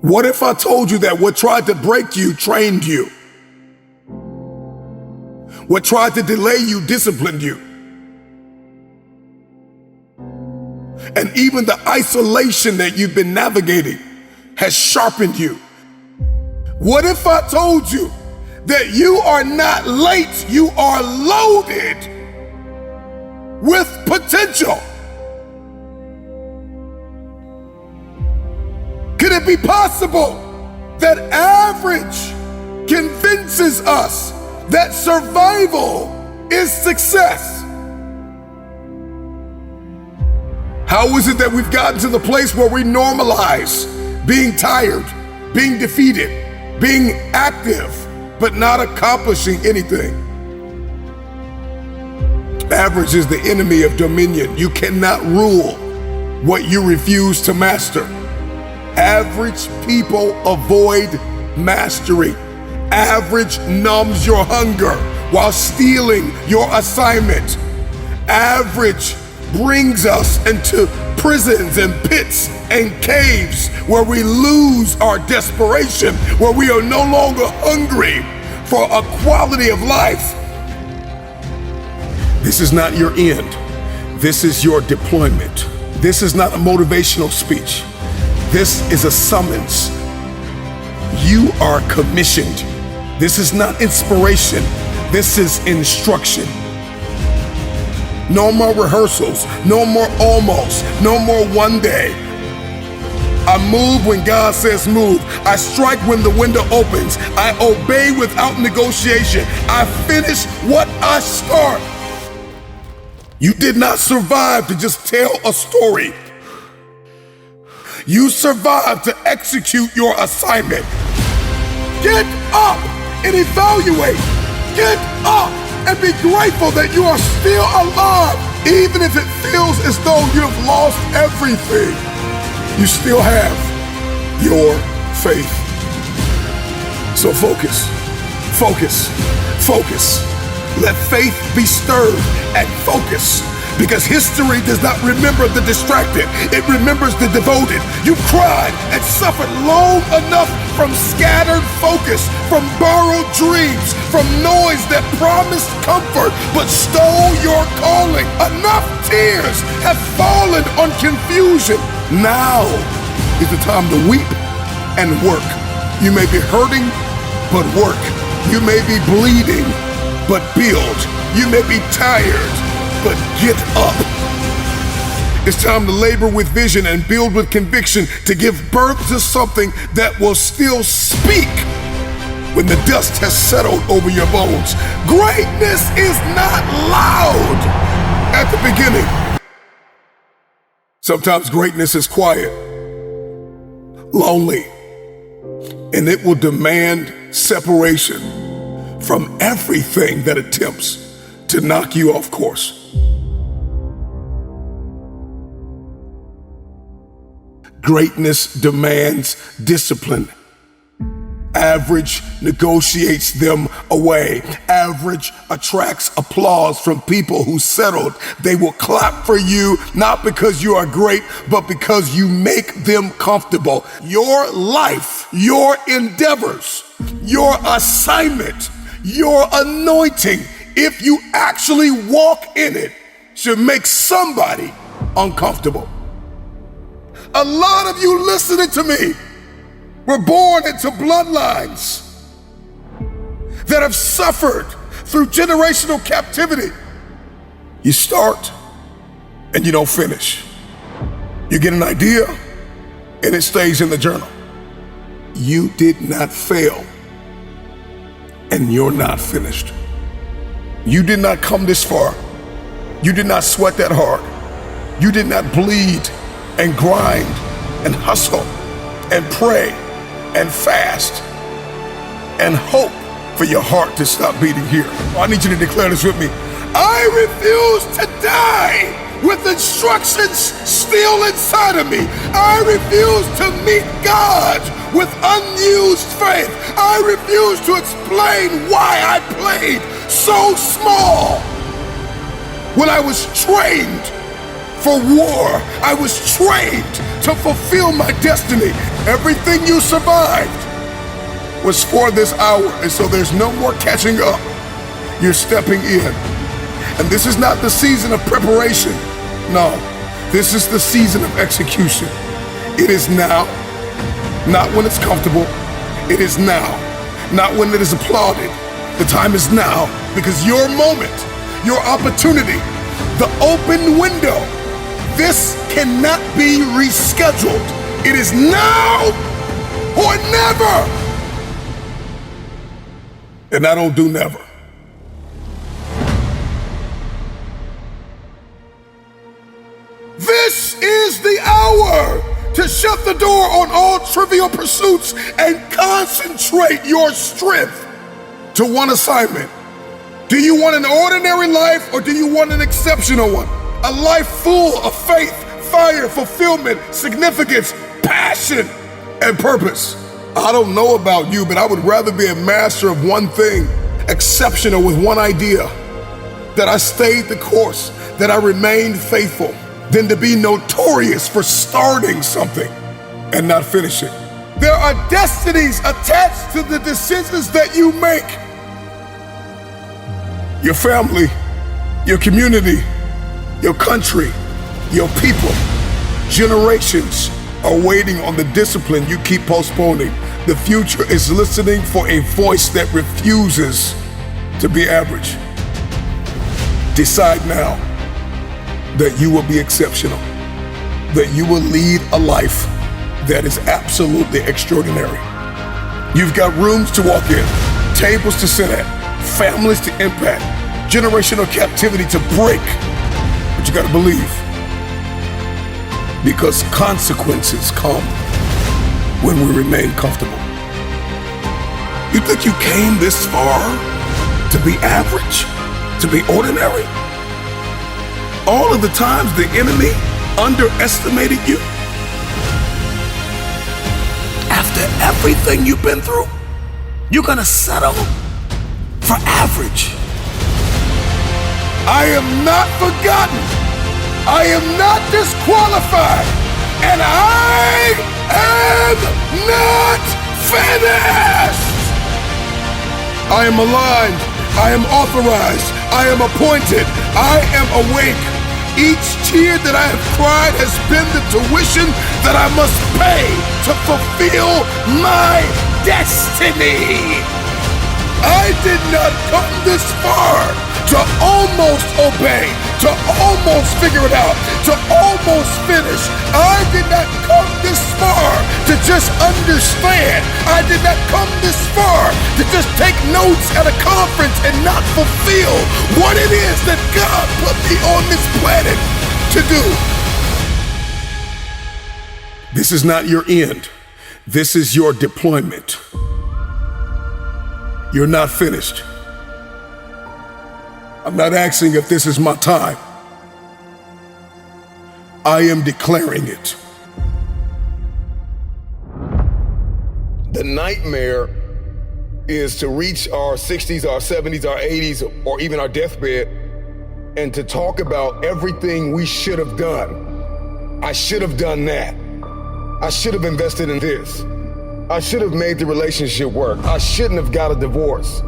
What if I told you that what tried to break you trained you? What tried to delay you disciplined you? And even the isolation that you've been navigating has sharpened you. What if I told you that you are not late, you are loaded with potential? Could it be possible that average convinces us that survival is success? How is it that we've gotten to the place where we normalize being tired, being defeated, being active, but not accomplishing anything? Average is the enemy of dominion. You cannot rule what you refuse to master. Average people avoid mastery. Average numbs your hunger while stealing your assignment. Average brings us into prisons and pits and caves where we lose our desperation, where we are no longer hungry for a quality of life. This is not your end. This is your deployment. This is not a motivational speech. This is a summons. You are commissioned. This is not inspiration. This is instruction. No more rehearsals, no more almost, no more one day. I move when God says move. I strike when the window opens. I obey without negotiation. I finish what I start. You did not survive to just tell a story. You survived to execute your assignment. Get up and evaluate. Get up and be grateful that you are still alive. Even if it feels as though you have lost everything, you still have your faith. So focus, focus, focus. Let faith be stirred and focus. Because history does not remember the distracted, it remembers the devoted. You cried and suffered long enough from scattered focus, from borrowed dreams, from noise that promised comfort but stole your calling. Enough tears have fallen on confusion. Now is the time to weep and work. You may be hurting, but work. You may be bleeding, but build. You may be tired, but get up. It's time to labor with vision and build with conviction to give birth to something that will still speak when the dust has settled over your bones. Greatness is not loud at the beginning. Sometimes greatness is quiet, lonely, and it will demand separation from everything that attempts to knock you off course. Greatness demands discipline. Average negotiates them away. Average attracts applause from people who settled. They will clap for you, not because you are great, but because you make them comfortable. Your life, your endeavors, your assignment, your anointing, if you actually walk in it, should make somebody uncomfortable. A lot of you listening to me were born into bloodlines that have suffered through generational captivity. You start and you don't finish. You get an idea and it stays in the journal. You did not fail and you're not finished. You did not come this far. You did not sweat that hard. You did not bleed and grind and hustle and pray and fast and hope for your heart to stop beating here. I need you to declare this with me. I refuse to die with instructions still inside of me. I refuse to meet God with unused faith. I refuse to explain why I played so small when I was trained for war. I was trained to fulfill my destiny. Everything you survived was for this hour, and so there's no more catching up. You're stepping in. And this is not the season of preparation. No, this is the season of execution. It is now, not when it's comfortable. It is now, not when it is applauded. The time is now, because your moment, your opportunity, the open window, this cannot be rescheduled. It is now or never. And I don't do never. This is the hour to shut the door on all trivial pursuits and concentrate your strength to one assignment. Do you want an ordinary life, or do you want an exceptional one? A life full of faith, fire, fulfillment, significance, passion, and purpose. I don't know about you, but I would rather be a master of one thing, exceptional with one idea, that I stayed the course, that I remained faithful, than to be notorious for starting something and not finishing. There are destinies attached to the decisions that you make. Your family, your community, your country, your people, generations are waiting on the discipline you keep postponing. The future is listening for a voice that refuses to be average. Decide now that you will be exceptional, that you will lead a life that is absolutely extraordinary. You've got rooms to walk in, tables to sit at, families to impact, generational captivity to break. But you gotta believe, because consequences come when we remain comfortable. You think you came this far to be average, to be ordinary? All of the times the enemy underestimated you? After everything you've been through, you're gonna settle for average. I am not forgotten. I am not disqualified. And I am not finished. I am aligned. I am authorized. I am appointed. I am awake. Each tear that I have cried has been the tuition that I must pay to fulfill my destiny. I did not come this far to almost obey, to almost figure it out, to almost finish. I did not come this far to just understand. I did not come this far to just take notes at a conference and not fulfill what it is that God put me on this planet to do. This is not your end. This is your deployment. You're not finished. I'm not asking if this is my time. I am declaring it. The nightmare is to reach our 60s, our 70s, our 80s, or even our deathbed, and to talk about everything we should have done. I should have done that. I should have invested in this. I should have made the relationship work. I shouldn't have got a divorce.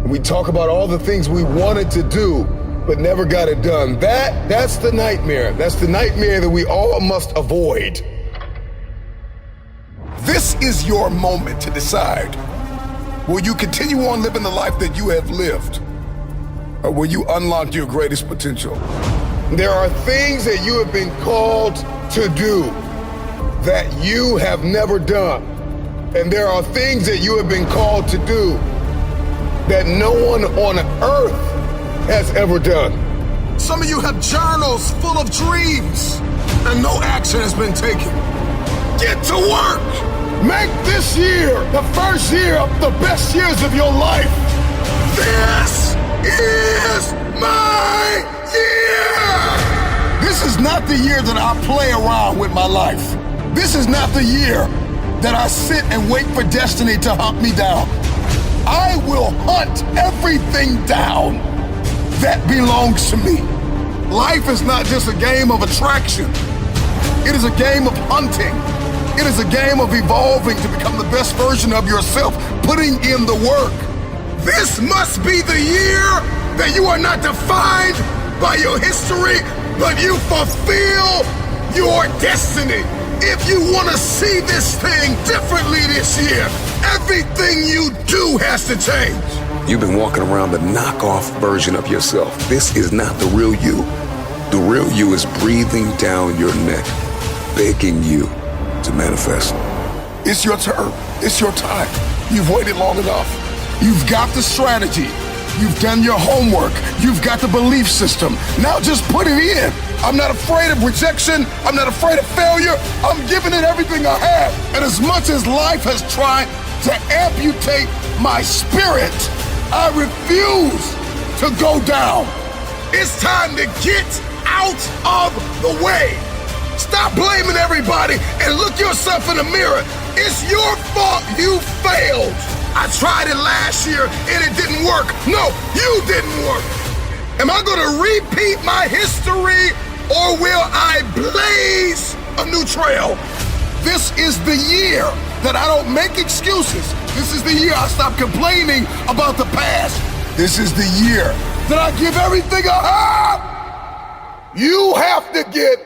We talk about all the things we wanted to do, but never got it done. That's the nightmare. That's the nightmare that we all must avoid. This is your moment to decide. Will you continue on living the life that you have lived? Or will you unlock your greatest potential? There are things that you have been called to do that you have never done. And there are things that you have been called to do that no one on earth has ever done. Some of you have journals full of dreams and no action has been taken. Get to work. Make this year the first year of the best years of your life. This is my year. This is not the year that I play around with my life. This is not the year that I sit and wait for destiny to hunt me down. I will hunt everything down that belongs to me. Life is not just a game of attraction. It is a game of hunting. It is a game of evolving to become the best version of yourself, putting in the work. This must be the year that you are not defined by your history, but you fulfill your destiny. If you want to see this thing differently this year, everything you do has to change. You've been walking around the knockoff version of yourself. This is not the real you. The real you is breathing down your neck, begging you to manifest. It's your turn. It's your time. You've waited long enough. You've got the strategy. You've done your homework. You've got the belief system. Now just put it in. I'm not afraid of rejection. I'm not afraid of failure. I'm giving it everything I have. And as much as life has tried to amputate my spirit, I refuse to go down. It's time to get out of the way. Stop blaming everybody and look yourself in the mirror. It's your fault you failed. I tried it last year and it didn't work. No, you didn't work. Am I gonna repeat my history or will I blaze a new trail? This is the year that I don't make excuses. This is the year I stop complaining about the past. This is the year that I give everything I have. You have to get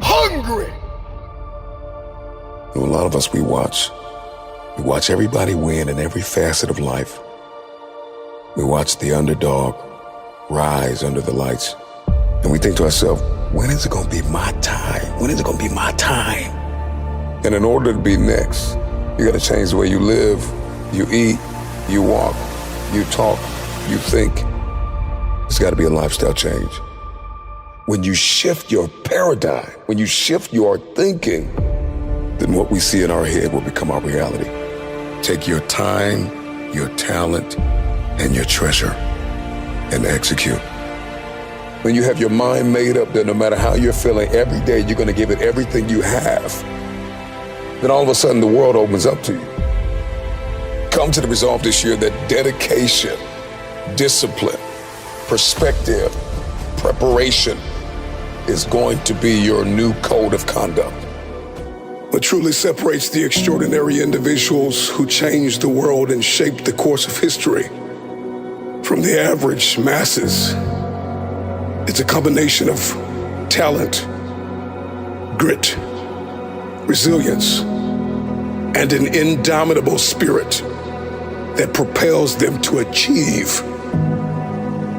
hungry. A lot of us, we watch everybody win in every facet of life. We watch the underdog rise under the lights. And we think to ourselves, when is it going to be my time? When is it going to be my time? And in order to be next, you got to change the way you live, you eat, you walk, you talk, you think. It's got to be a lifestyle change. When you shift your paradigm, when you shift your thinking, then what we see in our head will become our reality. Take your time, your talent, and your treasure and execute. When you have your mind made up that no matter how you're feeling, every day you're going to give it everything you have, then all of a sudden the world opens up to you. Come to the resolve this year that dedication, discipline, perspective, preparation is going to be your new code of conduct. What truly separates the extraordinary individuals who changed the world and shaped the course of history from the average masses, it's a combination of talent, grit, resilience, and an indomitable spirit that propels them to achieve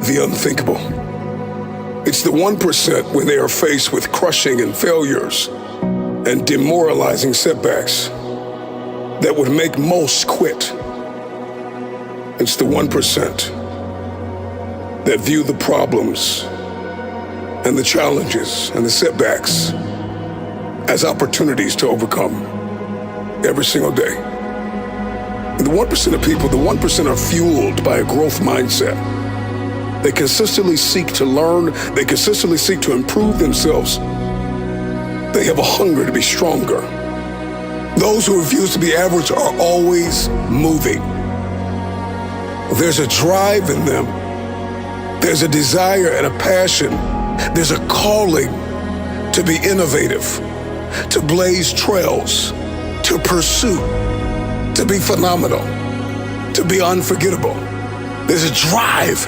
the unthinkable. It's the 1% when they are faced with crushing and failures and demoralizing setbacks that would make most quit. It's the 1% that view the problems and the challenges and the setbacks as opportunities to overcome every single day. And the 1% of people, the 1% are fueled by a growth mindset. They consistently seek to learn. They consistently seek to improve themselves. They have a hunger to be stronger. Those who refuse to be average are always moving. There's a drive in them. There's a desire and a passion. There's a calling to be innovative, to blaze trails, to pursue, to be phenomenal, to be unforgettable. There's a drive.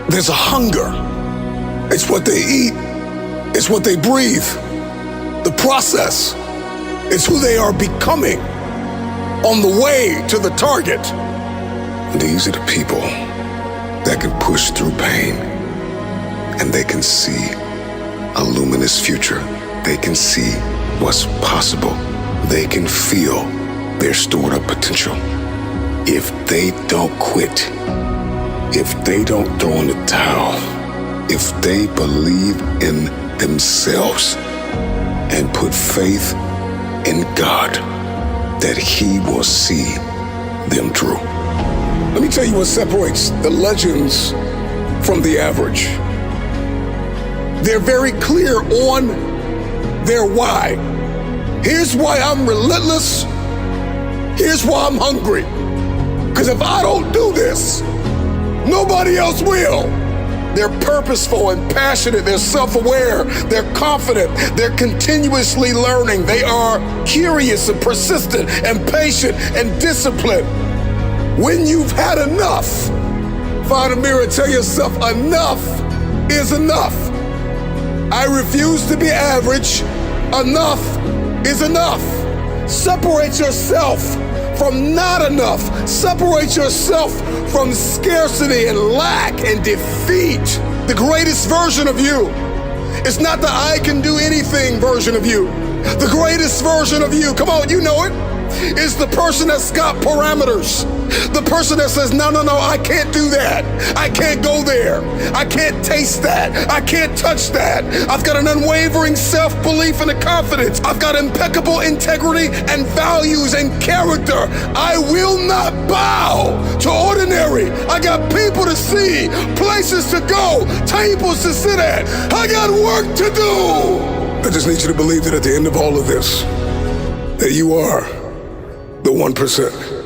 There's a hunger. It's what they eat. It's what they breathe. The process. It's who they are becoming on the way to the target. These are the people that can push through pain and they can see a luminous future. They can see what's possible. They can feel their stored up potential. If they don't quit, if they don't throw in the towel, if they believe in themselves and put faith in God, that He will see them through. Let me tell you what separates the legends from the average. They're very clear on their why. Here's why I'm relentless. Here's why I'm hungry. Because if I don't do this, nobody else will. They're purposeful and passionate. They're self-aware. They're confident. They're continuously learning. They are curious and persistent and patient and disciplined. When you've had enough, find a mirror and tell yourself, enough is enough. I refuse to be average. Enough is enough. Separate yourself from not enough. Separate yourself from scarcity and lack and defeat. The greatest version of you is not the I can do anything version of you. The greatest version of you, come on, you know it, is the person that's got parameters. The person that says, no, I can't do that. I can't go there. I can't taste that. I can't touch that. I've got an unwavering self-belief and a confidence. I've got impeccable integrity and values and character. I will not bow to ordinary. I got people to see, places to go, tables to sit at. I got work to do. I just need you to believe that at the end of all of this, that you are the 1%.